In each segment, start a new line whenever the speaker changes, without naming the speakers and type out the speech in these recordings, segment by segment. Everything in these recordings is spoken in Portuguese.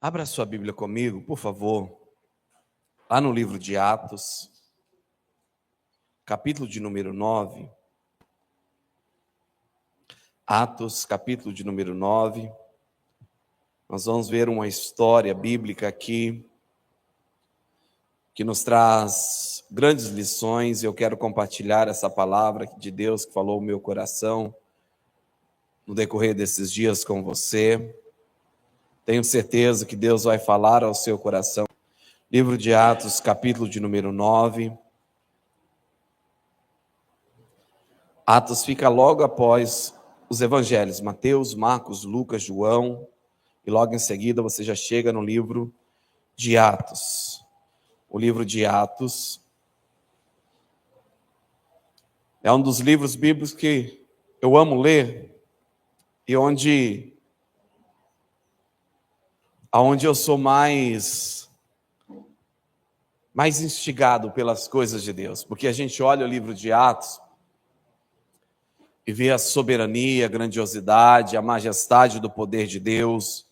Abra sua Bíblia comigo, por favor, lá no livro de Atos, capítulo de número 9. Atos, capítulo de número 9. Nós vamos ver uma história bíblica aqui que nos traz grandes lições. Eu quero compartilhar essa palavra de Deus que falou no meu coração no decorrer desses dias com você. Tenho certeza que Deus vai falar ao seu coração. Livro de Atos, capítulo de número 9. Atos fica logo após os evangelhos, Mateus, Marcos, Lucas, João, e logo em seguida você já chega no livro de Atos. O livro de Atos é um dos livros bíblicos que eu amo ler e onde eu sou mais instigado pelas coisas de Deus, porque a gente olha o livro de Atos e vê a soberania, a grandiosidade, a majestade do poder de Deus,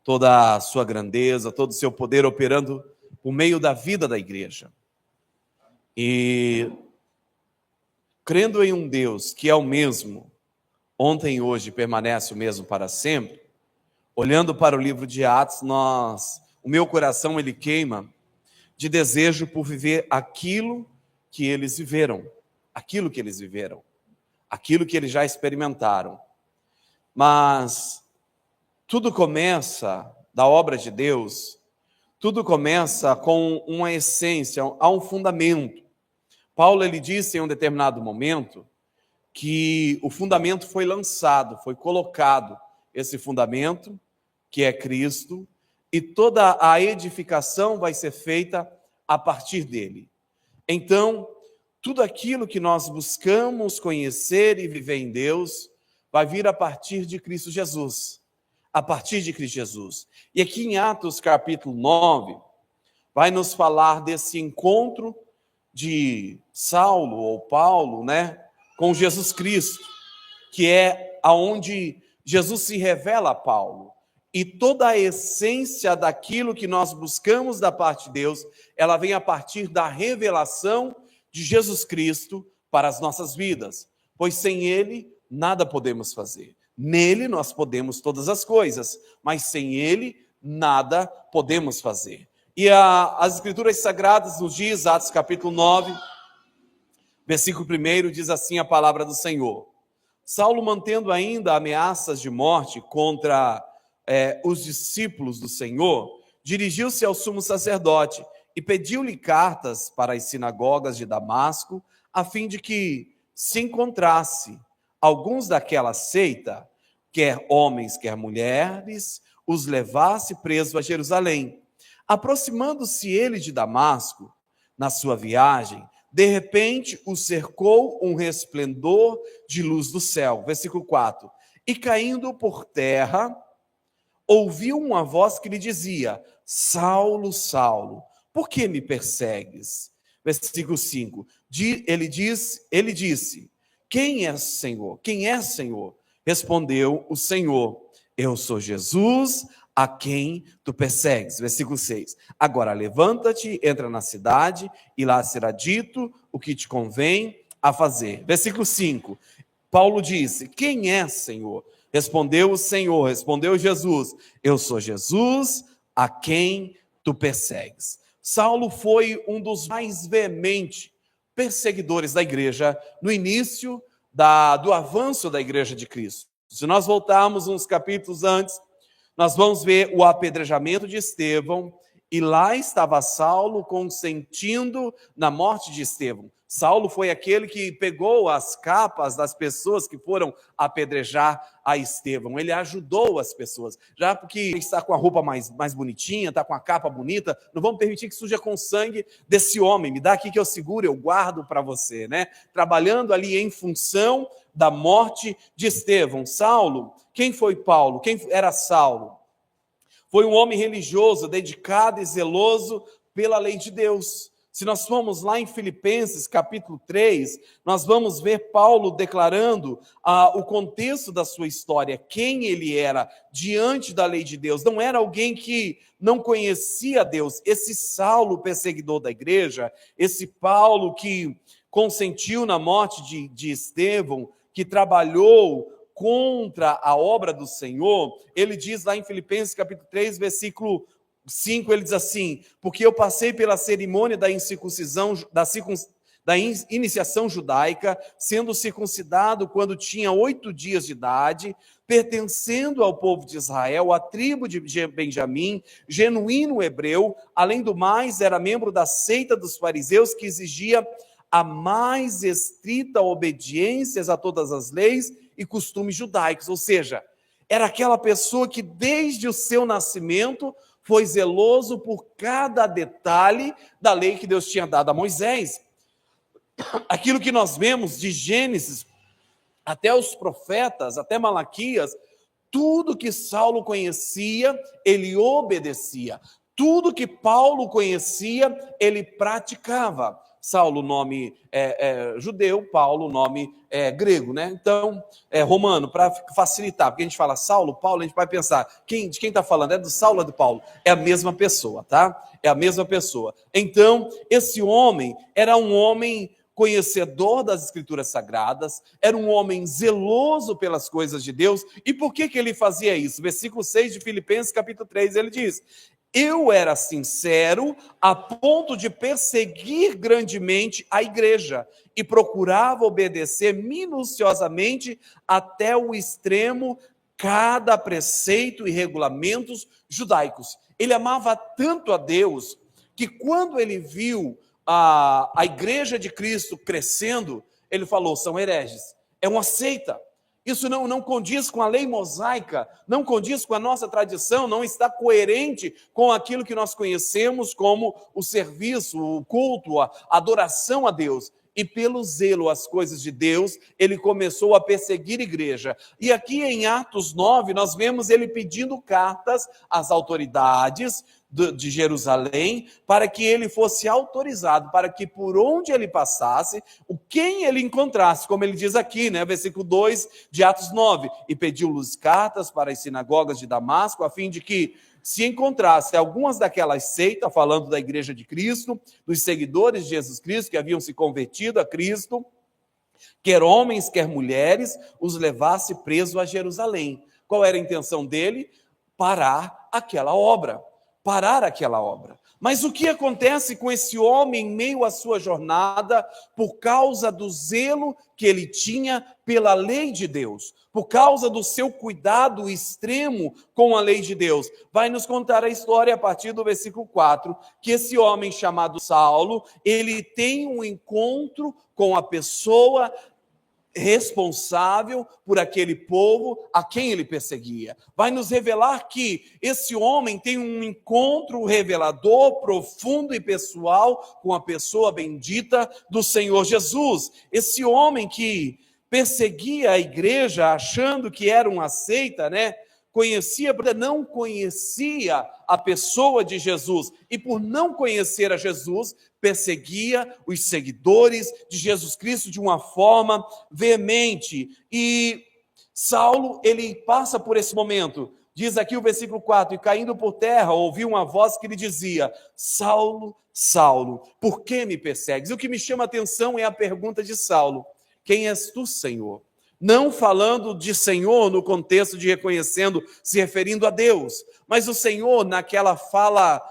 toda a sua grandeza, todo o seu poder operando por meio da vida da igreja. E crendo em um Deus que é o mesmo, ontem e hoje permanece o mesmo para sempre, olhando para o livro de Atos, o meu coração ele queima de desejo por viver aquilo que eles viveram, aquilo que eles já experimentaram. Mas tudo começa da obra de Deus, tudo começa com uma essência, há um fundamento. Paulo ele disse em um determinado momento que o fundamento foi lançado, foi colocado, esse fundamento que é Cristo, e toda a edificação vai ser feita a partir dele. Então, tudo aquilo que nós buscamos conhecer e viver em Deus vai vir a partir de Cristo Jesus. A partir de Cristo Jesus. E aqui em Atos capítulo 9, vai nos falar desse encontro de Saulo ou Paulo, com Jesus Cristo, que é aonde Jesus se revela a Paulo. E toda a essência daquilo que nós buscamos da parte de Deus, ela vem a partir da revelação de Jesus Cristo para as nossas vidas, pois sem Ele nada podemos fazer. Nele nós podemos todas as coisas, mas sem Ele nada podemos fazer. E as Escrituras Sagradas nos diz, Atos capítulo 9, versículo 1, diz assim a palavra do Senhor. Saulo, mantendo ainda ameaças de morte contra os discípulos do Senhor, dirigiu-se ao sumo sacerdote e pediu-lhe cartas para as sinagogas de Damasco, a fim de que se encontrasse alguns daquela seita, quer homens, quer mulheres, os levasse presos a Jerusalém. Aproximando-se ele de Damasco, na sua viagem, de repente o cercou um resplendor de luz do céu. Versículo 4. E caindo por terra, ouviu uma voz que lhe dizia: Saulo, Saulo, por que me persegues? Versículo 5. Ele disse: Quem é Senhor? Quem é Senhor? Respondeu o Senhor: Eu sou Jesus, a quem tu persegues. Versículo 6. Agora levanta-te, entra na cidade, e lá será dito o que te convém a fazer. Versículo 5. Paulo disse: Quem é Senhor? Respondeu o Senhor, respondeu Jesus: Eu sou Jesus, a quem tu persegues. Saulo foi um dos mais veementes perseguidores da igreja no início do avanço da igreja de Cristo. Se nós voltarmos uns capítulos antes, nós vamos ver o apedrejamento de Estevão, e lá estava Saulo consentindo na morte de Estevão. Saulo foi aquele que pegou as capas das pessoas que foram apedrejar a Estevão. Ele ajudou as pessoas. Já porque ele está com a roupa mais bonitinha, está com a capa bonita, não vamos permitir que suja com o sangue desse homem. Me dá aqui que eu seguro, eu guardo para você, Trabalhando ali em função da morte de Estevão. Saulo, quem foi Paulo? Quem era Saulo? Foi um homem religioso, dedicado e zeloso pela lei de Deus. Se nós formos lá em Filipenses capítulo 3, nós vamos ver Paulo declarando o contexto da sua história, quem ele era diante da lei de Deus. Não era alguém que não conhecia Deus. Esse Saulo, perseguidor da igreja, esse Paulo que consentiu na morte de Estevão, que trabalhou contra a obra do Senhor, ele diz lá em Filipenses capítulo 3, versículo 5, ele diz assim: porque eu passei pela cerimônia da incircuncisão, da iniciação judaica, sendo circuncidado quando tinha 8 dias de idade, pertencendo ao povo de Israel, à tribo de Benjamim, genuíno hebreu, além do mais, era membro da seita dos fariseus, que exigia a mais estrita obediência a todas as leis e costumes judaicos. Ou seja, era aquela pessoa que desde o seu nascimento foi zeloso por cada detalhe da lei que Deus tinha dado a Moisés. Aquilo que nós vemos de Gênesis até os profetas, até Malaquias, tudo que Saulo conhecia, ele obedecia. Tudo que Paulo conhecia, ele praticava. Saulo, nome judeu, Paulo, nome grego, né? Então, romano, para facilitar, porque a gente fala Saulo, Paulo, a gente vai pensar, de quem está falando? É do Saulo ou do Paulo? É a mesma pessoa, tá? É a mesma pessoa. Então, esse homem era um homem conhecedor das Escrituras Sagradas, era um homem zeloso pelas coisas de Deus. E por que ele fazia isso? Versículo 6 de Filipenses, capítulo 3, ele diz: eu era sincero a ponto de perseguir grandemente a igreja e procurava obedecer minuciosamente até o extremo cada preceito e regulamentos judaicos. Ele amava tanto a Deus que quando ele viu a igreja de Cristo crescendo, ele falou: são hereges, é uma seita. Isso não condiz com a lei mosaica, não condiz com a nossa tradição, não está coerente com aquilo que nós conhecemos como o serviço, o culto, a adoração a Deus. E pelo zelo às coisas de Deus, ele começou a perseguir a igreja. E aqui em Atos 9, nós vemos ele pedindo cartas às autoridades de Jerusalém, para que ele fosse autorizado, para que por onde ele passasse, quem ele encontrasse, como ele diz aqui, né, versículo 2 de Atos 9, e pediu-lhes cartas para as sinagogas de Damasco, a fim de que, se encontrasse algumas daquelas seitas, falando da igreja de Cristo, dos seguidores de Jesus Cristo, que haviam se convertido a Cristo, quer homens, quer mulheres, os levasse preso a Jerusalém. Qual era a intenção dele? Parar aquela obra. Mas o que acontece com esse homem em meio à sua jornada, por causa do zelo que ele tinha pela lei de Deus, por causa do seu cuidado extremo com a lei de Deus? Vai nos contar a história a partir do versículo 4, que esse homem chamado Saulo, ele tem um encontro com a pessoa responsável por aquele povo a quem ele perseguia. Vai nos revelar que esse homem tem um encontro revelador, profundo e pessoal com a pessoa bendita do Senhor Jesus. Esse homem que perseguia a igreja achando que era uma seita, né? Não conhecia a pessoa de Jesus, e por não conhecer a Jesus, perseguia os seguidores de Jesus Cristo de uma forma veemente. E Saulo, ele passa por esse momento. Diz aqui o versículo 4, e caindo por terra, ouviu uma voz que lhe dizia: Saulo, Saulo, por que me persegues? E o que me chama a atenção é a pergunta de Saulo: quem és tu, Senhor? Não falando de Senhor no contexto de reconhecendo, se referindo a Deus, mas o Senhor naquela fala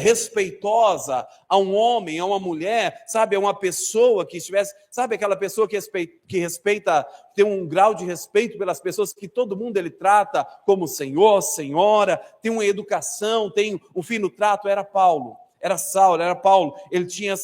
respeitosa a um homem, a uma mulher, sabe, a uma pessoa que estivesse, sabe aquela pessoa que respeita, tem um grau de respeito pelas pessoas que todo mundo ele trata como senhor, senhora, tem uma educação, tem um fino trato. Era Paulo. Era Saulo, era Paulo, ele tinha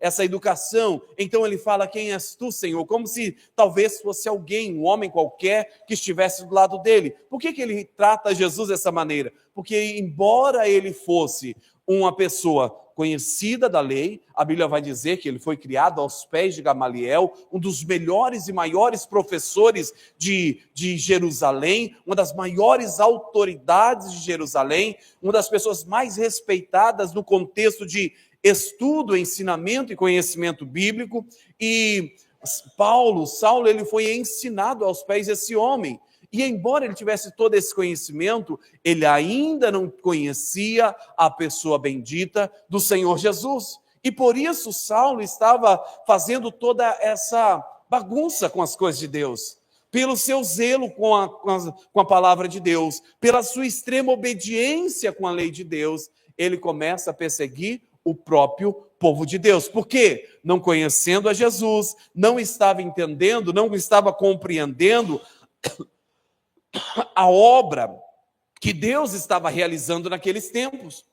essa educação. Então ele fala: quem és tu, Senhor? Como se talvez fosse alguém, um homem qualquer, que estivesse do lado dele. Por que ele trata Jesus dessa maneira? Porque embora ele fosse uma pessoa conhecida da lei, a Bíblia vai dizer que ele foi criado aos pés de Gamaliel, um dos melhores e maiores professores de Jerusalém, uma das maiores autoridades de Jerusalém, uma das pessoas mais respeitadas no contexto de estudo, ensinamento e conhecimento bíblico, e Saulo, ele foi ensinado aos pés desse homem. E embora ele tivesse todo esse conhecimento, ele ainda não conhecia a pessoa bendita do Senhor Jesus. E por isso Saulo estava fazendo toda essa bagunça com as coisas de Deus, pelo seu zelo com a palavra de Deus, pela sua extrema obediência com a lei de Deus, ele começa a perseguir o próprio povo de Deus. Por quê? Não conhecendo a Jesus, não estava entendendo, não estava compreendendo a obra que Deus estava realizando naqueles tempos.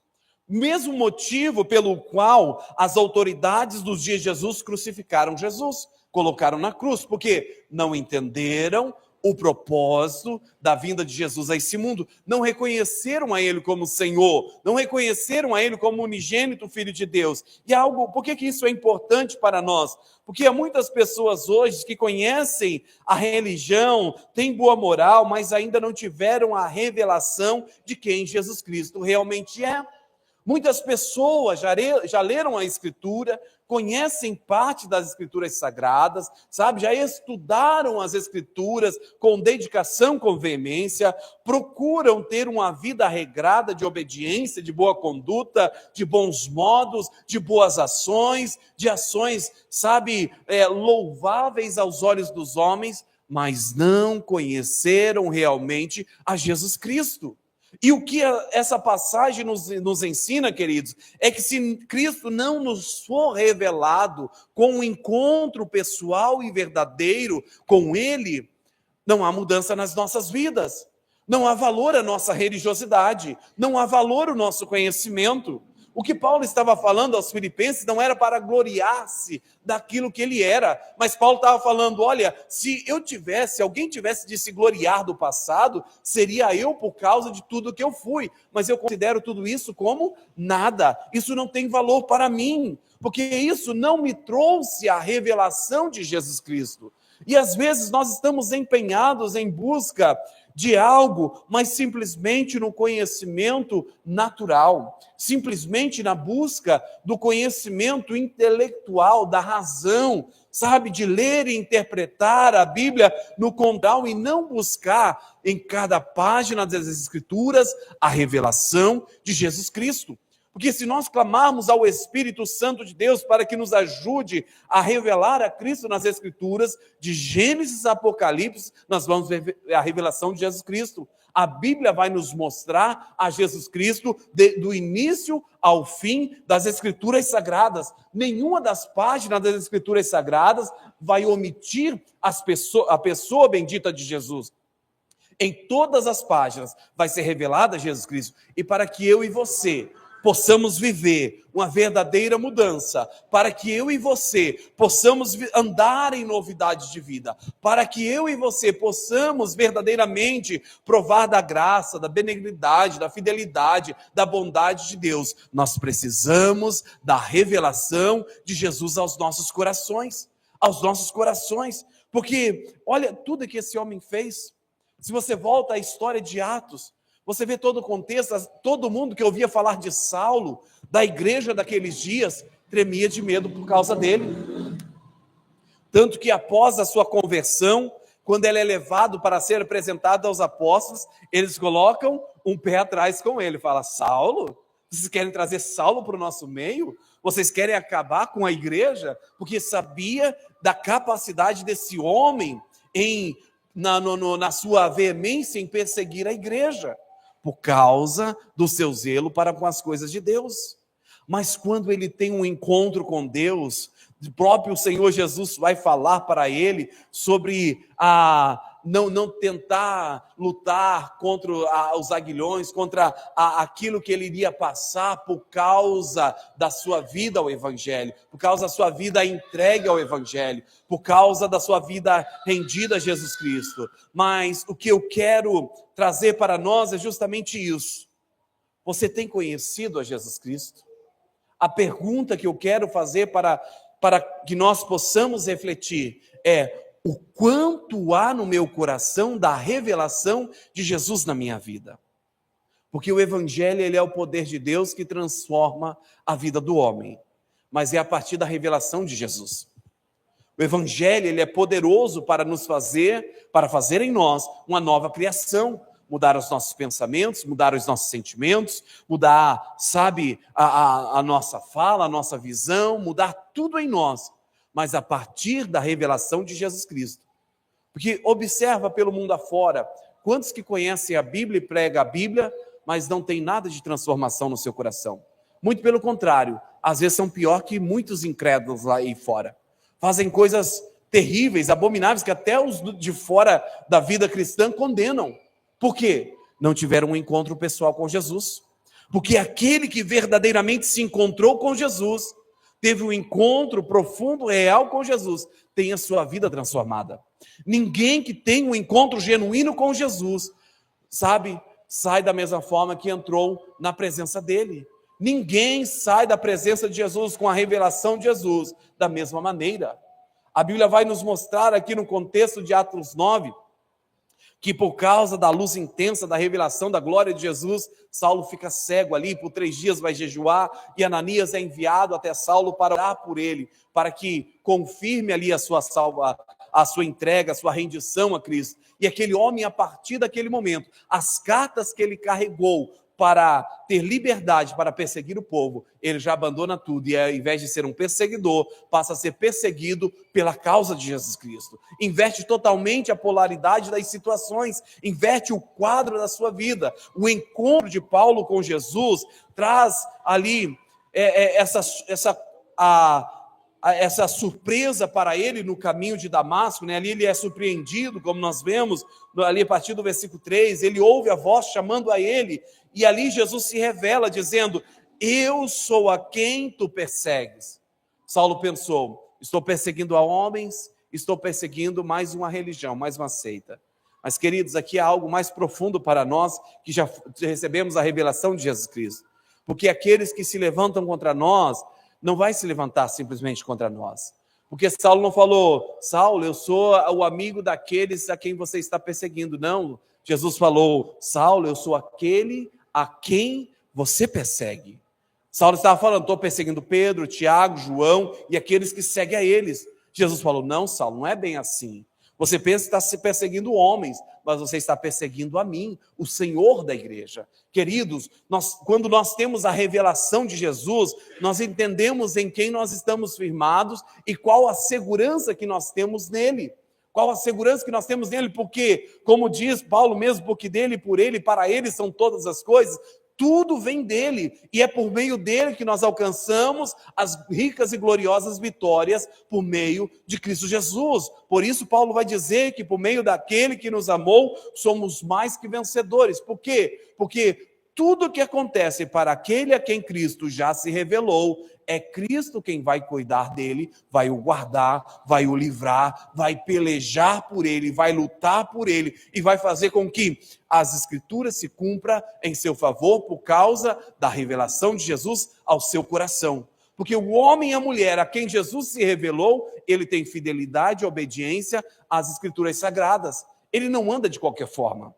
Mesmo motivo pelo qual as autoridades dos dias de Jesus crucificaram Jesus, colocaram na cruz, porque não entenderam o propósito da vinda de Jesus a esse mundo, não reconheceram a Ele como Senhor, não reconheceram a Ele como unigênito Filho de Deus. E por que isso é importante para nós? Porque há muitas pessoas hoje que conhecem a religião, têm boa moral, mas ainda não tiveram a revelação de quem Jesus Cristo realmente é. Muitas pessoas já leram a Escritura, conhecem parte das Escrituras sagradas, sabe? Já estudaram as Escrituras com dedicação, com veemência, procuram ter uma vida regrada de obediência, de boa conduta, de bons modos, de boas ações, de ações, sabe, louváveis aos olhos dos homens, mas não conheceram realmente a Jesus Cristo. E o que essa passagem nos ensina, queridos, é que se Cristo não nos for revelado com um encontro pessoal e verdadeiro com Ele, não há mudança nas nossas vidas, não há valor à nossa religiosidade, não há valor ao nosso conhecimento. O que Paulo estava falando aos filipenses não era para gloriar-se daquilo que ele era, mas Paulo estava falando, olha, se alguém tivesse de se gloriar do passado, seria eu por causa de tudo que eu fui, mas eu considero tudo isso como nada, isso não tem valor para mim, porque isso não me trouxe a revelação de Jesus Cristo. E às vezes nós estamos empenhados em busca de algo, mas simplesmente no conhecimento natural, simplesmente na busca do conhecimento intelectual, da razão, sabe, de ler e interpretar a Bíblia no condal e não buscar em cada página das Escrituras a revelação de Jesus Cristo. Porque se nós clamarmos ao Espírito Santo de Deus para que nos ajude a revelar a Cristo nas Escrituras, de Gênesis a Apocalipse, nós vamos ver a revelação de Jesus Cristo. A Bíblia vai nos mostrar a Jesus Cristo do início ao fim das Escrituras Sagradas. Nenhuma das páginas das Escrituras Sagradas vai omitir a pessoa bendita de Jesus. Em todas as páginas vai ser revelada Jesus Cristo. E para que eu e você possamos viver uma verdadeira mudança, para que eu e você possamos andar em novidade de vida, para que eu e você possamos verdadeiramente provar da graça, da benignidade, da fidelidade, da bondade de Deus, nós precisamos da revelação de Jesus aos nossos corações, porque olha tudo que esse homem fez. Se você volta à história de Atos, você vê todo o contexto, todo mundo que ouvia falar de Saulo, da igreja daqueles dias, tremia de medo por causa dele. Tanto que após a sua conversão, quando ele é levado para ser apresentado aos apóstolos, eles colocam um pé atrás com ele. Fala, Saulo? Vocês querem trazer Saulo para o nosso meio? Vocês querem acabar com a igreja? Porque sabia da capacidade desse homem na sua veemência em perseguir a igreja, por causa do seu zelo para com as coisas de Deus. Mas quando ele tem um encontro com Deus, o próprio Senhor Jesus vai falar para ele sobre não tentar lutar contra os aguilhões, contra aquilo que ele iria passar por causa da sua vida ao Evangelho, por causa da sua vida entregue ao Evangelho, por causa da sua vida rendida a Jesus Cristo. Mas o que eu quero trazer para nós é justamente isso. Você tem conhecido a Jesus Cristo? A pergunta que eu quero fazer para que nós possamos refletir é: o quanto há no meu coração da revelação de Jesus na minha vida? Porque o Evangelho, ele é o poder de Deus que transforma a vida do homem. Mas é a partir da revelação de Jesus. O Evangelho, ele é poderoso para fazer em nós uma nova criação. Mudar os nossos pensamentos, mudar os nossos sentimentos, mudar, sabe, a nossa fala, a nossa visão, mudar tudo em nós. Mas a partir da revelação de Jesus Cristo. Porque observa pelo mundo afora, quantos que conhecem a Bíblia e pregam a Bíblia, mas não tem nada de transformação no seu coração. Muito pelo contrário, às vezes são pior que muitos incrédulos lá aí fora. Fazem coisas terríveis, abomináveis, que até os de fora da vida cristã condenam. Por quê? Não tiveram um encontro pessoal com Jesus. Porque aquele que verdadeiramente se encontrou com Jesus, teve um encontro profundo, real com Jesus, tem a sua vida transformada. Ninguém que tem um encontro genuíno com Jesus, sabe, sai da mesma forma que entrou na presença dele. Ninguém sai da presença de Jesus com a revelação de Jesus da mesma maneira. A Bíblia vai nos mostrar aqui no contexto de Atos 9, que por causa da luz intensa da revelação da glória de Jesus, Saulo fica cego ali, por 3 dias vai jejuar, e Ananias é enviado até Saulo para orar por ele, para que confirme ali a sua entrega, a sua rendição a Cristo. E aquele homem, a partir daquele momento, as cartas que ele carregou para ter liberdade para perseguir o povo, ele já abandona tudo e, ao invés de ser um perseguidor, passa a ser perseguido pela causa de Jesus Cristo. Inverte totalmente a polaridade das situações, inverte o quadro da sua vida. O encontro de Paulo com Jesus traz ali essa surpresa para ele no caminho de Damasco, né? Ali ele é surpreendido, como nós vemos, ali a partir do versículo 3, ele ouve a voz chamando a ele, e ali Jesus se revela dizendo, eu sou a quem tu persegues. Saulo pensou, estou perseguindo a homens, estou perseguindo mais uma religião, mais uma seita. Mas queridos, aqui há algo mais profundo para nós, que já recebemos a revelação de Jesus Cristo. Porque aqueles que se levantam contra nós, não vai se levantar simplesmente contra nós. Porque Saulo não falou, Saulo, eu sou o amigo daqueles a quem você está perseguindo. Não, Jesus falou, Saulo, eu sou aquele a quem você persegue. Saulo estava falando, estou perseguindo Pedro, Tiago, João e aqueles que seguem a eles. Jesus falou, não, Saulo, não é bem assim. Você pensa que está se perseguindo homens, mas você está perseguindo a mim, o Senhor da igreja. Queridos, quando nós temos a revelação de Jesus, nós entendemos em quem nós estamos firmados e qual a segurança que nós temos nele. Qual a segurança que nós temos nele, porque, como diz Paulo mesmo, porque dele, por ele, para ele são todas as coisas, tudo vem dele, e é por meio dele que nós alcançamos as ricas e gloriosas vitórias por meio de Cristo Jesus. Por isso Paulo vai dizer que por meio daquele que nos amou, somos mais que vencedores. Por quê? Porque tudo que acontece para aquele a quem Cristo já se revelou, é Cristo quem vai cuidar dele, vai o guardar, vai o livrar, vai pelejar por ele, vai lutar por ele e vai fazer com que as Escrituras se cumpram em seu favor por causa da revelação de Jesus ao seu coração. Porque o homem e a mulher a quem Jesus se revelou, ele tem fidelidade e obediência às Escrituras sagradas. Ele não anda de qualquer forma.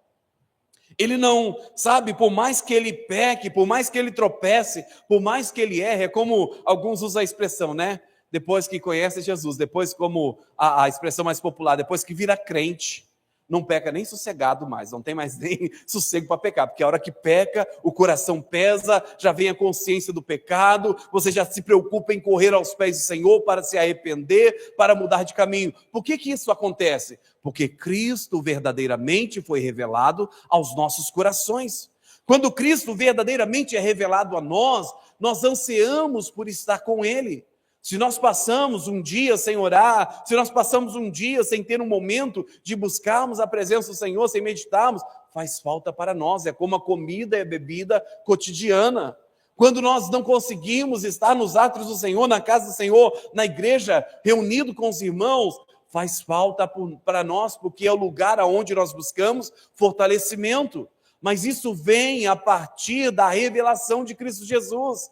Ele não, sabe, por mais que ele peque, por mais que ele tropece, por mais que ele erre, é como alguns usam a expressão, né? Depois que conhece Jesus, depois como a expressão mais popular, depois que vira crente, não peca nem sossegado mais, não tem mais nem sossego para pecar, porque a hora que peca, o coração pesa, já vem a consciência do pecado, você já se preocupa em correr aos pés do Senhor para se arrepender, para mudar de caminho. Por que isso acontece? Porque Cristo verdadeiramente foi revelado aos nossos corações. Quando Cristo verdadeiramente é revelado a nós, nós ansiamos por estar com Ele. Se nós passamos um dia sem orar, se nós passamos um dia sem ter um momento de buscarmos a presença do Senhor, sem meditarmos, faz falta para nós, é como a comida e a bebida cotidiana. Quando nós não conseguimos estar nos átrios do Senhor, na casa do Senhor, na igreja, reunido com os irmãos, faz falta para nós, porque é o lugar onde nós buscamos fortalecimento. Mas isso vem a partir da revelação de Cristo Jesus.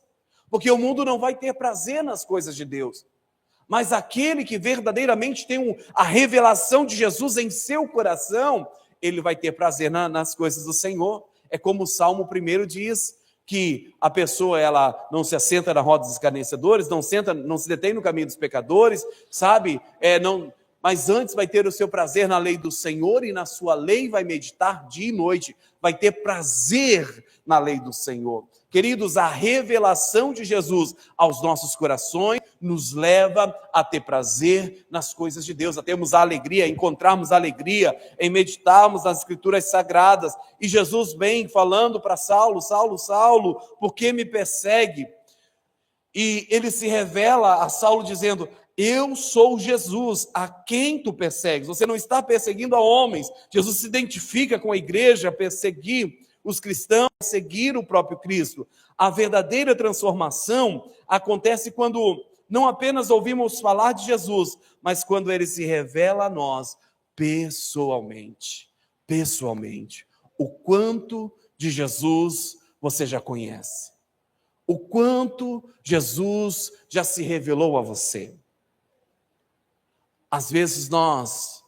Porque o mundo não vai ter prazer nas coisas de Deus. Mas aquele que verdadeiramente tem a revelação de Jesus em seu coração, ele vai ter prazer nas coisas do Senhor. É como o Salmo 1 diz, que a pessoa ela não se assenta na roda dos escarnecedores, não se detém no caminho dos pecadores, sabe? Mas antes vai ter o seu prazer na lei do Senhor, e na sua lei vai meditar dia e noite, vai ter prazer na lei do Senhor. Queridos, a revelação de Jesus aos nossos corações nos leva a ter prazer nas coisas de Deus, a termos a alegria, a encontrarmos alegria em meditarmos nas Escrituras Sagradas. E Jesus vem falando para Saulo: Saulo, Saulo, por que me persegue? E ele se revela a Saulo dizendo: eu sou Jesus, a quem tu persegues. Você não está perseguindo a homens. Jesus se identifica com a igreja, perseguir os cristãos, seguir o próprio Cristo. A verdadeira transformação acontece quando não apenas ouvimos falar de Jesus, mas quando ele se revela a nós pessoalmente. Pessoalmente. O quanto de Jesus você já conhece? O quanto Jesus já se revelou a você? Às vezes nós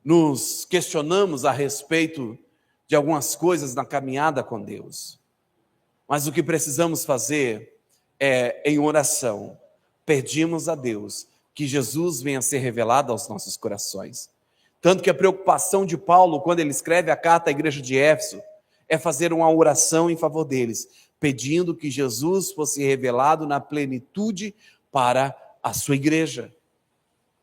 nos questionamos a respeito de algumas coisas na caminhada com Deus. Mas o que precisamos fazer é, em oração, pedimos a Deus que Jesus venha ser revelado aos nossos corações. Tanto que a preocupação de Paulo, quando ele escreve a carta à igreja de Éfeso, é fazer uma oração em favor deles, pedindo que Jesus fosse revelado na plenitude para a sua igreja.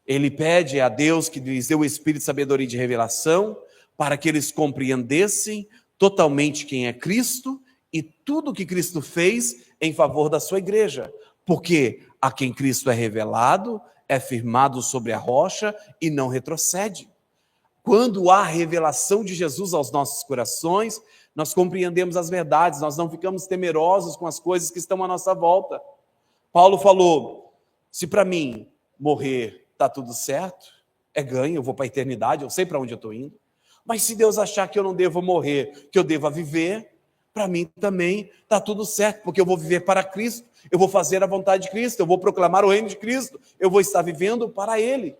Ele pede a Deus que lhes dê o espírito de sabedoria e de revelação, para que eles compreendessem totalmente quem é Cristo e tudo o que Cristo fez em favor da sua igreja. Porque a quem Cristo é revelado, é firmado sobre a rocha e não retrocede. Quando há revelação de Jesus aos nossos corações, nós compreendemos as verdades, nós não ficamos temerosos com as coisas que estão à nossa volta. Paulo falou: se para mim morrer está tudo certo, é ganho, eu vou para a eternidade, eu sei para onde eu estou indo. Mas se Deus achar que eu não devo morrer, que eu deva viver, para mim também está tudo certo, porque eu vou viver para Cristo, eu vou fazer a vontade de Cristo, eu vou proclamar o reino de Cristo, eu vou estar vivendo para Ele.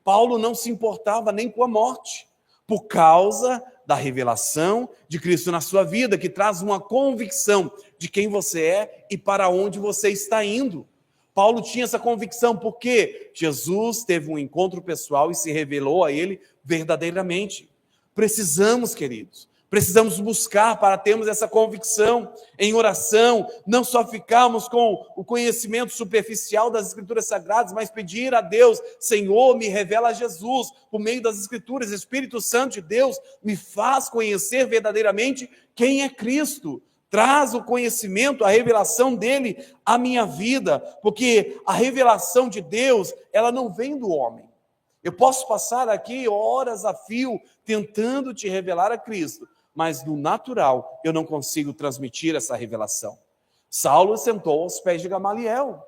Paulo não se importava nem com a morte, por causa da revelação de Cristo na sua vida, que traz uma convicção de quem você é e para onde você está indo. Paulo tinha essa convicção porque Jesus teve um encontro pessoal e se revelou a ele verdadeiramente. Precisamos, queridos, precisamos buscar para termos essa convicção em oração, não só ficarmos com o conhecimento superficial das Escrituras Sagradas, mas pedir a Deus: Senhor, me revela Jesus por meio das Escrituras, Espírito Santo de Deus, me faz conhecer verdadeiramente quem é Cristo. Traz o conhecimento, a revelação dele à minha vida, porque a revelação de Deus, ela não vem do homem. Eu posso passar aqui horas a fio tentando te revelar a Cristo, mas no natural eu não consigo transmitir essa revelação. Saulo sentou aos pés de Gamaliel.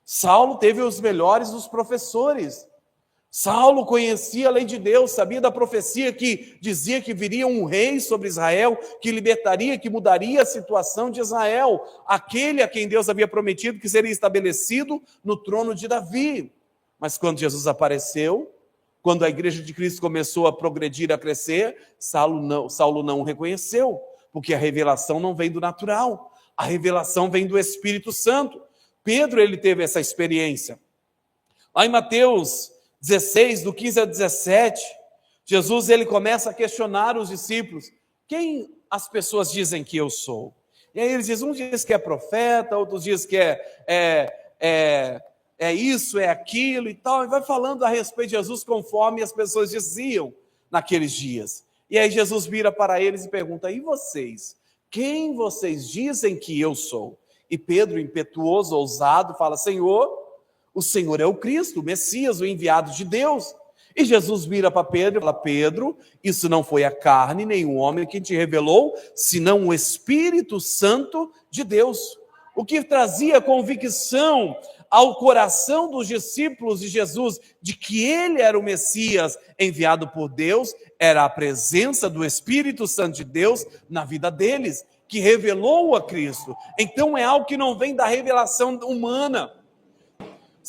Saulo teve os melhores dos professores. Saulo conhecia a lei de Deus, sabia da profecia que dizia que viria um rei sobre Israel, que libertaria, que mudaria a situação de Israel, aquele a quem Deus havia prometido que seria estabelecido no trono de Davi. Mas quando Jesus apareceu, quando a igreja de Cristo começou a progredir, a crescer, Saulo não o reconheceu, porque a revelação não vem do natural, a revelação vem do Espírito Santo. Pedro, ele teve essa experiência. Lá em Mateus 16, do 15 a 17, Jesus ele começa a questionar os discípulos: quem as pessoas dizem que eu sou? E aí eles dizem, um diz que é profeta, outros diz que é isso, é aquilo e tal, e vai falando a respeito de Jesus conforme as pessoas diziam naqueles dias. E aí Jesus vira para eles e pergunta: e vocês? Quem vocês dizem que eu sou? E Pedro, impetuoso, ousado, fala: Senhor, o Senhor é o Cristo, o Messias, o enviado de Deus. E Jesus vira para Pedro e fala: Pedro, isso não foi a carne nem o homem que te revelou, senão o Espírito Santo de Deus. O que trazia convicção ao coração dos discípulos de Jesus de que ele era o Messias enviado por Deus, era a presença do Espírito Santo de Deus na vida deles, que revelou a Cristo. Então é algo que não vem da revelação humana.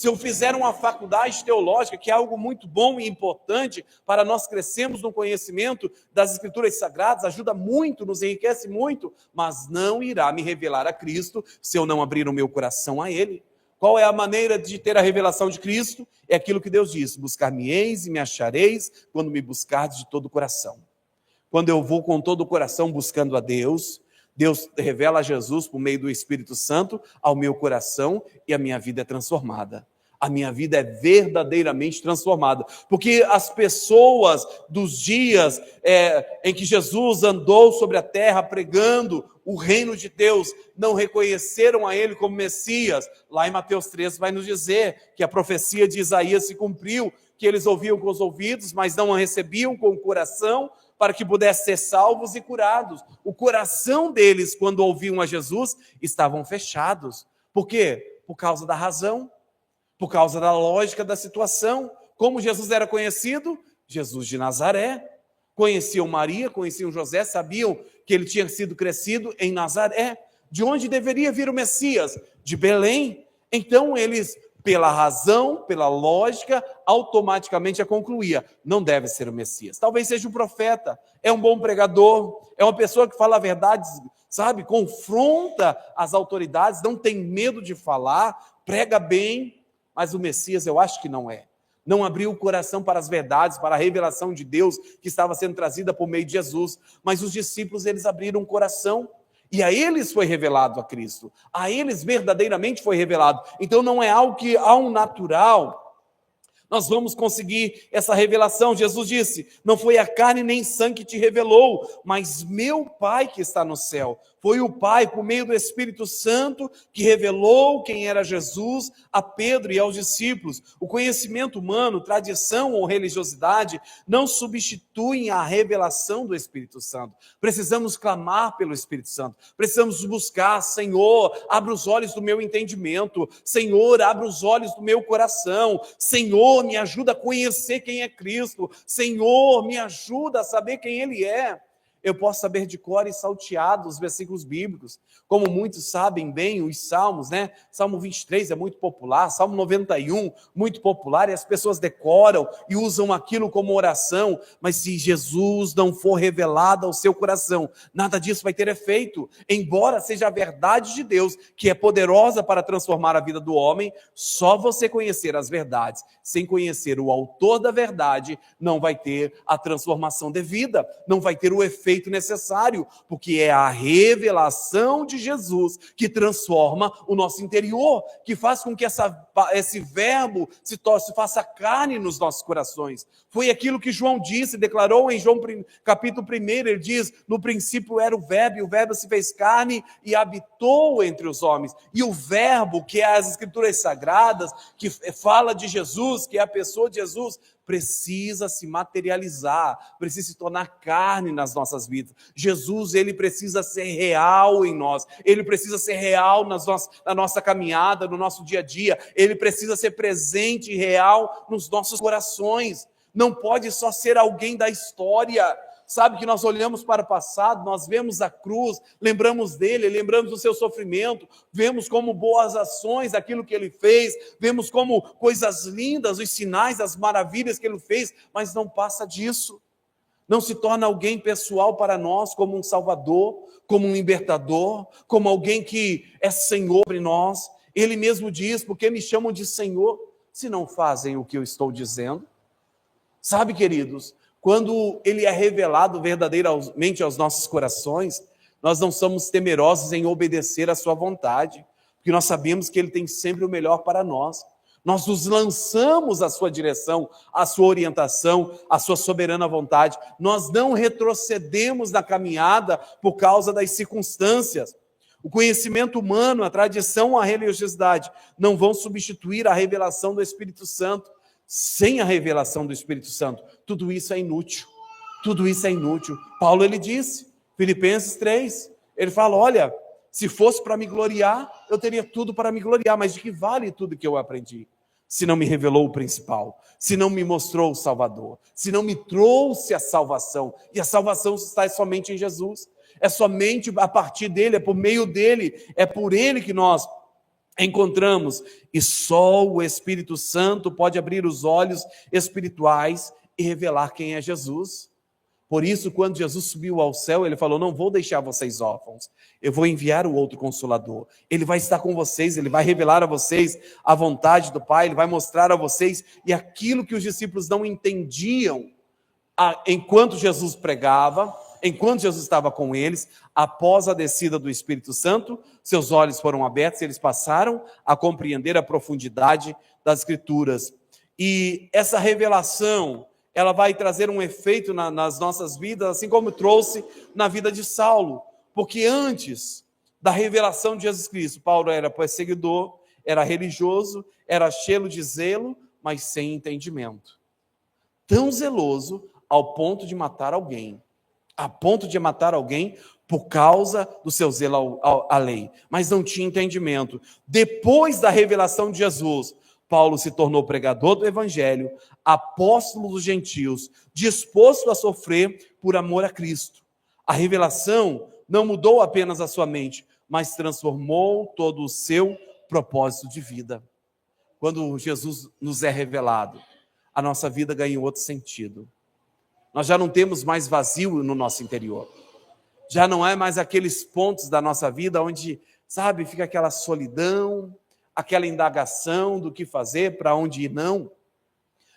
Se eu fizer uma faculdade teológica, que é algo muito bom e importante para nós crescermos no conhecimento das Escrituras Sagradas, ajuda muito, nos enriquece muito, mas não irá me revelar a Cristo se eu não abrir o meu coração a Ele. Qual é a maneira de ter a revelação de Cristo? É aquilo que Deus diz: buscar-me-eis e me achareis quando me buscardes de todo o coração. Quando eu vou com todo o coração buscando a Deus, Deus revela a Jesus por meio do Espírito Santo ao meu coração e a minha vida é transformada. A minha vida é verdadeiramente transformada. Porque as pessoas dos dias em que Jesus andou sobre a terra pregando o reino de Deus, não reconheceram a Ele como Messias. Lá em Mateus 13 vai nos dizer que a profecia de Isaías se cumpriu, que eles ouviam com os ouvidos, mas não a recebiam com o coração, para que pudessem ser salvos e curados. O coração deles, quando ouviam a Jesus, estavam fechados. Por quê? Por causa da razão, por causa da lógica da situação. Como Jesus era conhecido? Jesus de Nazaré. Conheciam Maria, conheciam José, sabiam que ele tinha sido crescido em Nazaré. De onde deveria vir o Messias? De Belém. Então eles, pela razão, pela lógica, automaticamente a concluía: não deve ser o Messias. Talvez seja um profeta, é um bom pregador, é uma pessoa que fala a verdade, sabe, confronta as autoridades, não tem medo de falar, prega bem, mas o Messias eu acho que não é. Não abriu o coração para as verdades, para a revelação de Deus que estava sendo trazida por meio de Jesus. Mas os discípulos, eles abriram o coração. E a eles foi revelado a Cristo. A eles verdadeiramente foi revelado. Então não é algo que ao natural nós vamos conseguir essa revelação. Jesus disse: não foi a carne nem sangue que te revelou, mas meu Pai que está no céu. Foi o Pai, por meio do Espírito Santo, que revelou quem era Jesus a Pedro e aos discípulos. O conhecimento humano, tradição ou religiosidade não substituem a revelação do Espírito Santo. Precisamos clamar pelo Espírito Santo. Precisamos buscar: Senhor, abra os olhos do meu entendimento. Senhor, abra os olhos do meu coração. Senhor, me ajuda a conhecer quem é Cristo. Senhor, me ajuda a saber quem Ele é. Eu posso saber de cor e salteado os versículos bíblicos, como muitos sabem bem os salmos, né? Salmo 23 é muito popular, Salmo 91, muito popular, e as pessoas decoram e usam aquilo como oração, mas se Jesus não for revelado ao seu coração, nada disso vai ter efeito. Embora seja a verdade de Deus, que é poderosa para transformar a vida do homem, só você conhecer as verdades, sem conhecer o autor da verdade, não vai ter a transformação devida, não vai ter o efeito necessário, porque é a revelação de Jesus que transforma o nosso interior, que faz com que esse verbo se faça carne nos nossos corações. Foi aquilo que João disse, declarou em João capítulo 1, ele diz: no princípio era o verbo, e o verbo se fez carne e habitou entre os homens. E o verbo, que é as Escrituras Sagradas, que fala de Jesus, que é a pessoa de Jesus, precisa se materializar, precisa se tornar carne nas nossas vidas. Jesus, ele precisa ser real em nós, ele precisa ser real na nossa caminhada, no nosso dia a dia, ele precisa ser presente e real nos nossos corações. Não pode só ser alguém da história. Sabe que nós olhamos para o passado, nós vemos a cruz, lembramos dele, lembramos do seu sofrimento, vemos como boas ações aquilo que ele fez, vemos como coisas lindas, os sinais, as maravilhas que ele fez, mas não passa disso. Não se torna alguém pessoal para nós, como um salvador, como um libertador, como alguém que é Senhor sobre nós. Ele mesmo diz: porque me chamam de Senhor, se não fazem o que eu estou dizendo? Sabe, queridos, quando ele é revelado verdadeiramente aos nossos corações, nós não somos temerosos em obedecer à sua vontade, porque nós sabemos que ele tem sempre o melhor para nós. Nós nos lançamos à sua direção, à sua orientação, à sua soberana vontade. Nós não retrocedemos na caminhada por causa das circunstâncias. O conhecimento humano, a tradição, a religiosidade não vão substituir a revelação do Espírito Santo. Sem a revelação do Espírito Santo, tudo isso é inútil. Tudo isso é inútil. Paulo, ele disse, Filipenses 3, ele fala: olha, se fosse para me gloriar, eu teria tudo para me gloriar, mas de que vale tudo que eu aprendi? Se não me revelou o principal, se não me mostrou o Salvador, se não me trouxe a salvação, e a salvação está somente em Jesus, é somente a partir dele, é por meio dele, é por ele que nós encontramos, e só o Espírito Santo pode abrir os olhos espirituais e revelar quem é Jesus. Por isso, quando Jesus subiu ao céu, ele falou: não vou deixar vocês órfãos, eu vou enviar o outro Consolador. Ele vai estar com vocês, ele vai revelar a vocês a vontade do Pai, ele vai mostrar a vocês, e aquilo que os discípulos não entendiam enquanto Jesus pregava, enquanto Jesus estava com eles, após a descida do Espírito Santo, seus olhos foram abertos e eles passaram a compreender a profundidade das Escrituras. E essa revelação, ela vai trazer um efeito nas nossas vidas, assim como trouxe na vida de Saulo. Porque antes da revelação de Jesus Cristo, Paulo era perseguidor, era religioso, era cheio de zelo, mas sem entendimento. Tão zeloso ao ponto de matar alguém. A ponto de matar alguém por causa do seu zelo à lei. Mas não tinha entendimento. Depois da revelação de Jesus, Paulo se tornou pregador do Evangelho, apóstolo dos gentios, disposto a sofrer por amor a Cristo. A revelação não mudou apenas a sua mente, mas transformou todo o seu propósito de vida. Quando Jesus nos é revelado, a nossa vida ganha outro sentido. Nós já não temos mais vazio no nosso interior. Já não é mais aqueles pontos da nossa vida onde, sabe, fica aquela solidão, aquela indagação do que fazer, para onde ir, não.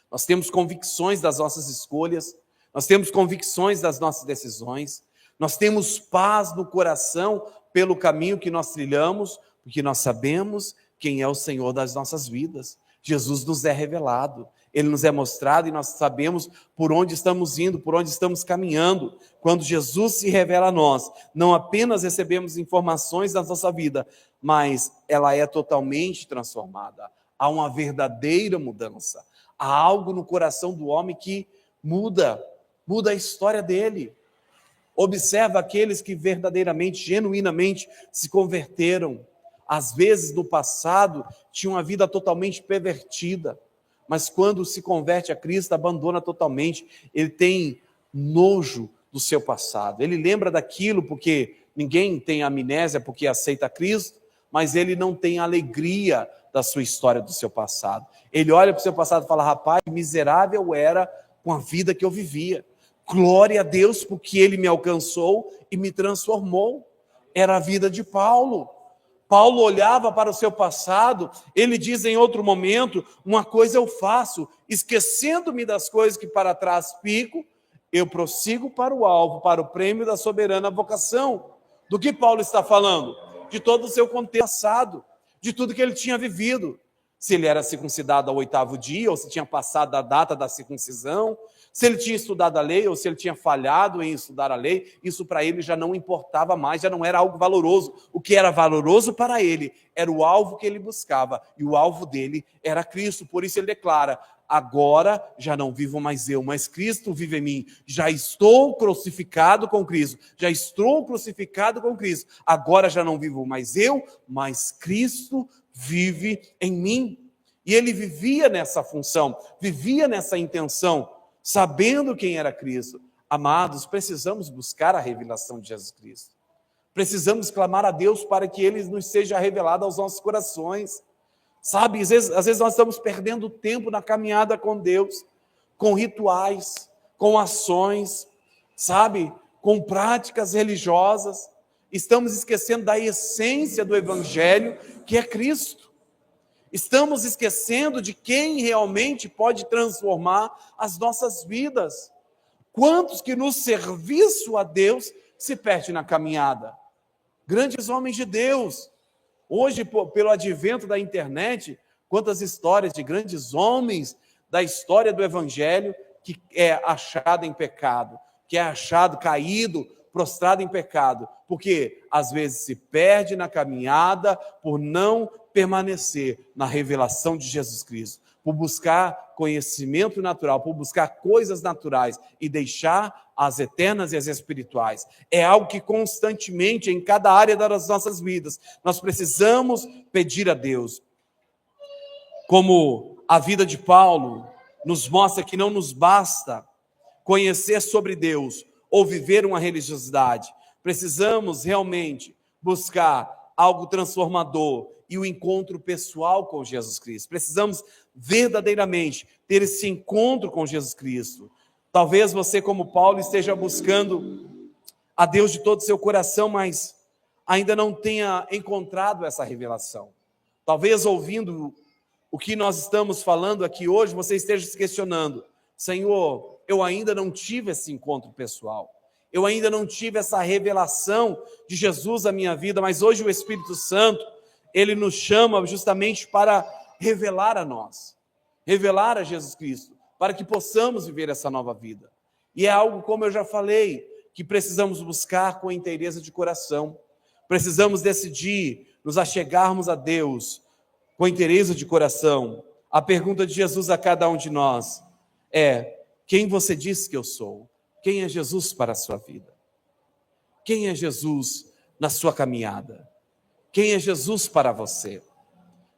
Nós temos convicções das nossas escolhas, nós temos convicções das nossas decisões, nós temos paz no coração pelo caminho que nós trilhamos, porque nós sabemos quem é o Senhor das nossas vidas. Jesus nos é revelado, Ele nos é mostrado e nós sabemos por onde estamos indo, por onde estamos caminhando. Quando Jesus se revela a nós, não apenas recebemos informações da nossa vida, mas ela é totalmente transformada. Há uma verdadeira mudança. Há algo no coração do homem que muda a história dele. Observa aqueles que verdadeiramente, genuinamente se converteram. Às vezes, no passado, tinham uma vida totalmente pervertida, mas quando se converte a Cristo, abandona totalmente. Ele tem nojo do seu passado. Ele lembra daquilo, porque ninguém tem amnésia porque aceita Cristo, mas ele não tem alegria da sua história, do seu passado. Ele olha para o seu passado e fala: rapaz, miserável eu era com a vida que eu vivia. Glória a Deus, porque Ele me alcançou e me transformou. Era a vida de Paulo. Paulo olhava para o seu passado, ele diz em outro momento: uma coisa eu faço, esquecendo-me das coisas que para trás fico, eu prossigo para o alvo, para o prêmio da soberana vocação. Do que Paulo está falando? De todo o seu contexto passado, de tudo que ele tinha vivido. Se ele era circuncidado ao 8º dia, ou se tinha passado a data da circuncisão, se ele tinha estudado a lei, ou se ele tinha falhado em estudar a lei, isso para ele já não importava mais, já não era algo valoroso. O que era valoroso para ele era o alvo que ele buscava, e o alvo dele era Cristo. Por isso ele declara: agora já não vivo mais eu, mas Cristo vive em mim. Já estou crucificado com Cristo, agora já não vivo mais eu, mas Cristo vive em mim. E ele vivia nessa função, vivia nessa intenção, sabendo quem era Cristo. Amados, precisamos buscar a revelação de Jesus Cristo. Precisamos clamar a Deus para que Ele nos seja revelado aos nossos corações. Sabe, às vezes nós estamos perdendo tempo na caminhada com Deus, com rituais, com ações, sabe, com práticas religiosas. Estamos esquecendo da essência do Evangelho, que é Cristo. Estamos esquecendo de quem realmente pode transformar as nossas vidas. Quantos que no serviço a Deus se perdem na caminhada? Grandes homens de Deus. Hoje, pelo advento da internet, quantas histórias de grandes homens da história do Evangelho que é achado em pecado, que é achado caído, prostrado em pecado, porque às vezes se perde na caminhada por não permanecer na revelação de Jesus Cristo, por buscar conhecimento natural, por buscar coisas naturais e deixar as eternas e as espirituais. É algo que constantemente, em cada área das nossas vidas, nós precisamos pedir a Deus. Como a vida de Paulo nos mostra que não nos basta conhecer sobre Deus ou viver uma religiosidade, precisamos realmente buscar algo transformador e o encontro pessoal com Jesus Cristo. Precisamos verdadeiramente ter esse encontro com Jesus Cristo. Talvez você, como Paulo, esteja buscando a Deus de todo o seu coração, mas ainda não tenha encontrado essa revelação. Talvez ouvindo o que nós estamos falando aqui hoje, você esteja se questionando: Senhor, eu ainda não tive esse encontro pessoal, eu ainda não tive essa revelação de Jesus na minha vida, mas hoje o Espírito Santo, ele nos chama justamente para revelar a nós, revelar a Jesus Cristo, para que possamos viver essa nova vida. E é algo, como eu já falei, que precisamos buscar com inteireza de coração. Precisamos decidir nos achegarmos a Deus com inteireza de coração. A pergunta de Jesus a cada um de nós é: quem você diz que eu sou? Quem é Jesus para a sua vida? Quem é Jesus na sua caminhada? Quem é Jesus para você?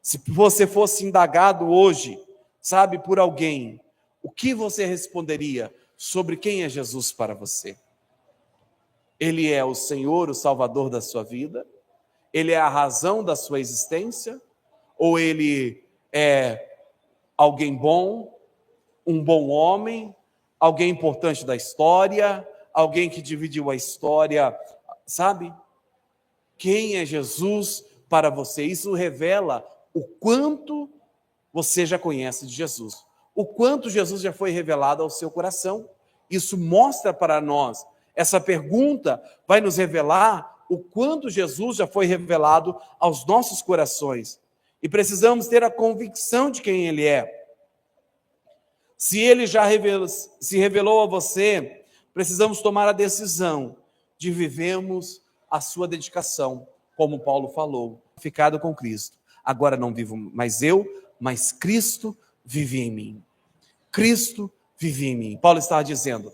Se você fosse indagado hoje, sabe, por alguém, o que você responderia sobre quem é Jesus para você? Ele é o Senhor, o Salvador da sua vida? Ele é a razão da sua existência? Ou ele é alguém bom, um bom homem, alguém importante da história, alguém que dividiu a história, sabe? Quem é Jesus para você? Isso revela o quanto você já conhece de Jesus, o quanto Jesus já foi revelado ao seu coração. Isso mostra para nós, essa pergunta vai nos revelar o quanto Jesus já foi revelado aos nossos corações. E precisamos ter a convicção de quem Ele é. Se Ele já se revelou a você, precisamos tomar a decisão de vivermos a sua dedicação, como Paulo falou, ficado com Cristo. Agora não vivo mais eu, mas Cristo vive em mim. Cristo vive em mim. Paulo estava dizendo: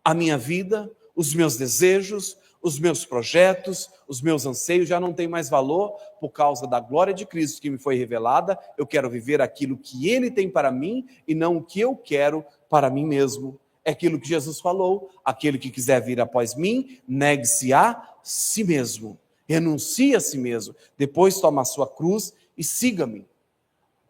a minha vida, os meus desejos, os meus projetos, os meus anseios já não têm mais valor por causa da glória de Cristo que me foi revelada. Eu quero viver aquilo que Ele tem para mim e não o que eu quero para mim mesmo. É aquilo que Jesus falou: aquele que quiser vir após mim, negue-se a si mesmo, renuncie a si mesmo, depois toma a sua cruz e siga-me.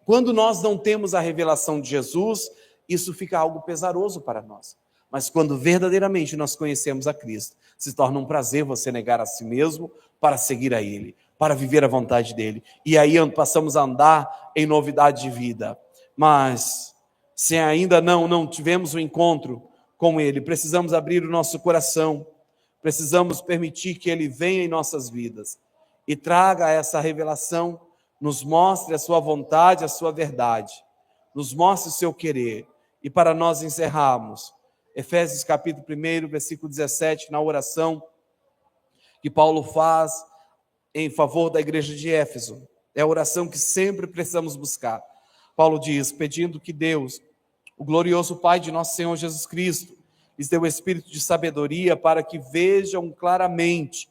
Quando nós não temos a revelação de Jesus, isso fica algo pesaroso para nós. Mas quando verdadeiramente nós conhecemos a Cristo, se torna um prazer você negar a si mesmo para seguir a Ele, para viver a vontade dEle. E aí passamos a andar em novidade de vida. Mas se ainda não tivemos o encontro com Ele, precisamos abrir o nosso coração, precisamos permitir que Ele venha em nossas vidas e traga essa revelação, nos mostre a sua vontade, a sua verdade, nos mostre o seu querer. E para nós encerrarmos, Efésios capítulo 1, versículo 17, na oração que Paulo faz em favor da igreja de Éfeso. É a oração que sempre precisamos buscar. Paulo diz: pedindo que Deus, o glorioso Pai de nosso Senhor Jesus Cristo, lhes dê o espírito de sabedoria para que vejam claramente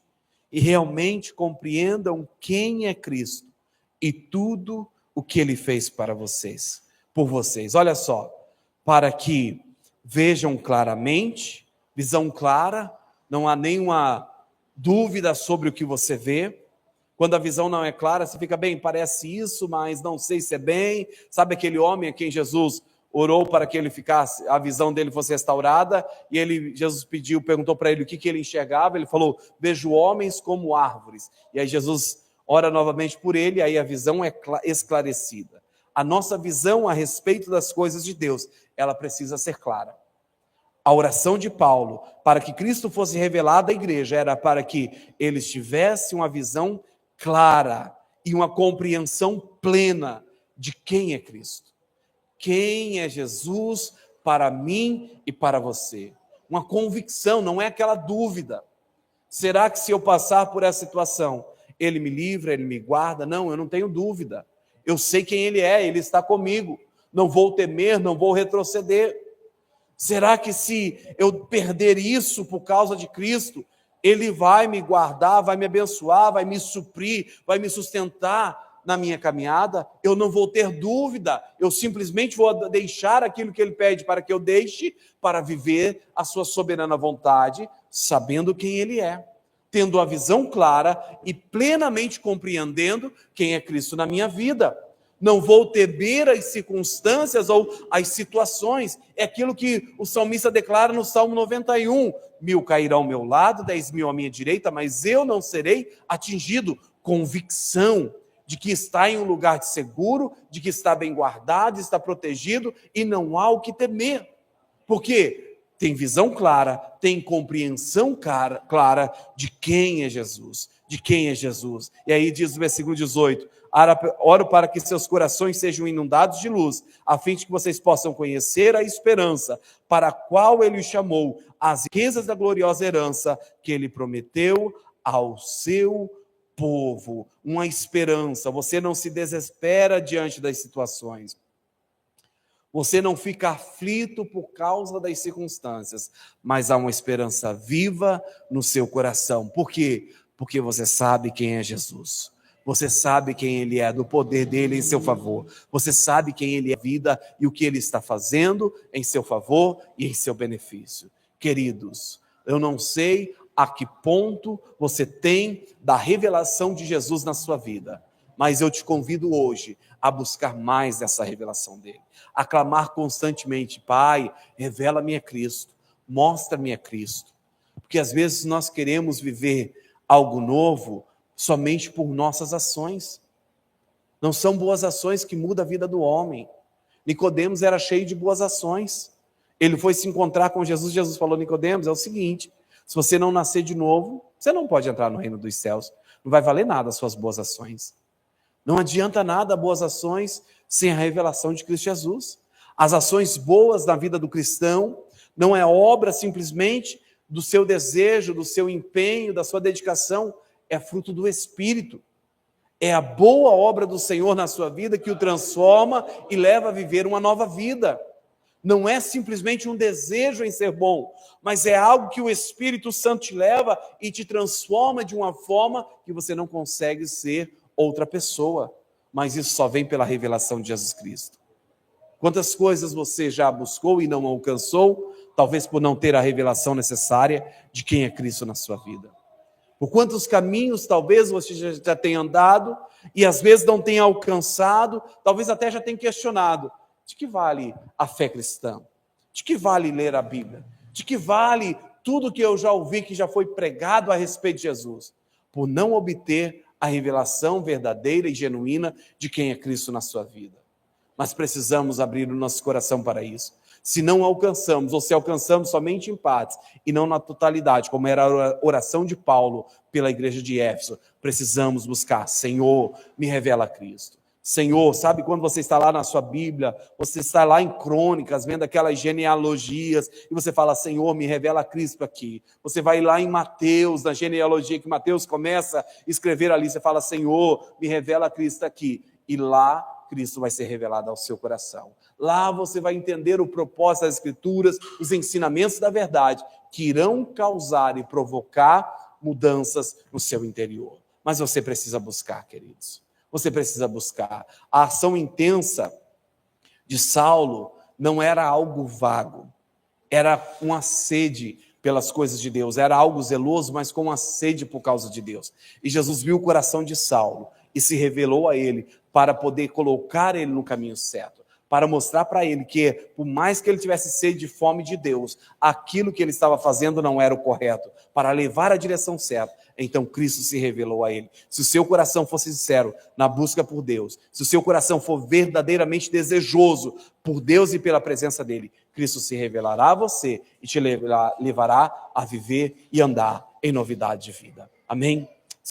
e realmente compreendam quem é Cristo e tudo o que Ele fez para vocês, por vocês. Olha só, para que vejam claramente, visão clara, não há nenhuma dúvida sobre o que você vê. Quando a visão não é clara, você fica: bem, parece isso, mas não sei se é bem. Sabe aquele homem a quem Jesus orou para que ele ficasse, a visão dele fosse restaurada, e Jesus perguntou para ele o que ele enxergava. Ele falou: vejo homens como árvores. E aí Jesus ora novamente por ele, e aí a visão é esclarecida. A nossa visão a respeito das coisas de Deus, ela precisa ser clara. A oração de Paulo para que Cristo fosse revelado à igreja era para que eles tivessem uma visão clara e uma compreensão plena de quem é Cristo. Quem é Jesus para mim e para você. Uma convicção, não é aquela dúvida. Será que se eu passar por essa situação, Ele me livra, Ele me guarda? Não, eu não tenho dúvida. Eu sei quem Ele é, Ele está comigo. Não vou temer, não vou retroceder. Será que se eu perder isso por causa de Cristo, Ele vai me guardar, vai me abençoar, vai me suprir, vai me sustentar na minha caminhada? Eu não vou ter dúvida, eu simplesmente vou deixar aquilo que Ele pede para que eu deixe, para viver a sua soberana vontade, sabendo quem Ele é, tendo a visão clara e plenamente compreendendo quem é Cristo na minha vida. Não vou temer as circunstâncias ou as situações. É aquilo que o salmista declara no Salmo 91. 1000 cairão ao meu lado, 10.000 à minha direita, mas eu não serei atingido. Convicção de que está em um lugar de seguro, de que está bem guardado, está protegido e não há o que temer. Porque tem visão clara, tem compreensão clara de quem é Jesus, de quem é Jesus. E aí diz o versículo 18, oro para que seus corações sejam inundados de luz, a fim de que vocês possam conhecer a esperança para a qual ele os chamou, as riquezas da gloriosa herança que ele prometeu ao seu povo. Uma esperança, você não se desespera diante das situações. Você não fica aflito por causa das circunstâncias, mas há uma esperança viva no seu coração. Por quê? Porque você sabe quem é Jesus. Você sabe quem Ele é, do poder dEle em seu favor. Você sabe quem Ele é, vida e o que Ele está fazendo em seu favor e em seu benefício. Queridos, eu não sei a que ponto você tem da revelação de Jesus na sua vida, mas eu te convido hoje a buscar mais dessa revelação dele, a clamar constantemente: Pai, revela-me a Cristo, mostra-me a Cristo, porque às vezes nós queremos viver algo novo somente por nossas ações. Não são boas ações que mudam a vida do homem. Nicodemos era cheio de boas ações. Ele foi se encontrar com Jesus, Jesus falou: Nicodemos, é o seguinte, se você não nascer de novo, você não pode entrar no reino dos céus. Não vai valer nada as suas boas ações. Não adianta nada boas ações sem a revelação de Cristo Jesus. As ações boas na vida do cristão não é obra simplesmente do seu desejo, do seu empenho, da sua dedicação, é fruto do Espírito. É a boa obra do Senhor na sua vida que o transforma e leva a viver uma nova vida. Não é simplesmente um desejo em ser bom, mas é algo que o Espírito Santo te leva e te transforma de uma forma que você não consegue ser outra pessoa. Mas isso só vem pela revelação de Jesus Cristo. Quantas coisas você já buscou e não alcançou, talvez por não ter a revelação necessária de quem é Cristo na sua vida. Por quantos caminhos talvez você já tenha andado e às vezes não tenha alcançado, talvez até já tenha questionado. De que vale a fé cristã? De que vale ler a Bíblia? De que vale tudo que eu já ouvi, que já foi pregado a respeito de Jesus? Por não obter a revelação verdadeira e genuína de quem é Cristo na sua vida. Mas precisamos abrir o nosso coração para isso. Se não alcançamos, ou se alcançamos somente em partes e não na totalidade, como era a oração de Paulo pela igreja de Éfeso, precisamos buscar: Senhor, me revela Cristo. Senhor, sabe quando você está lá na sua Bíblia, você está lá em Crônicas, vendo aquelas genealogias, e você fala: Senhor, me revela Cristo aqui. Você vai lá em Mateus, na genealogia que Mateus começa a escrever ali, você fala: Senhor, me revela Cristo aqui. E lá Cristo vai ser revelado ao seu coração. Lá você vai entender o propósito das Escrituras, os ensinamentos da verdade, que irão causar e provocar mudanças no seu interior. Mas você precisa buscar, queridos. Você precisa buscar. A ação intensa de Saulo não era algo vago. Era uma sede pelas coisas de Deus. Era algo zeloso, mas com uma sede por causa de Deus. E Jesus viu o coração de Saulo e se revelou a ele para poder colocar ele no caminho certo. Para mostrar para ele que, por mais que ele tivesse sede e fome de Deus, aquilo que ele estava fazendo não era o correto, para levar a direção certa. Então Cristo se revelou a ele. Se o seu coração for sincero na busca por Deus, se o seu coração for verdadeiramente desejoso por Deus e pela presença dele, Cristo se revelará a você e te levará a viver e andar em novidade de vida. Amém?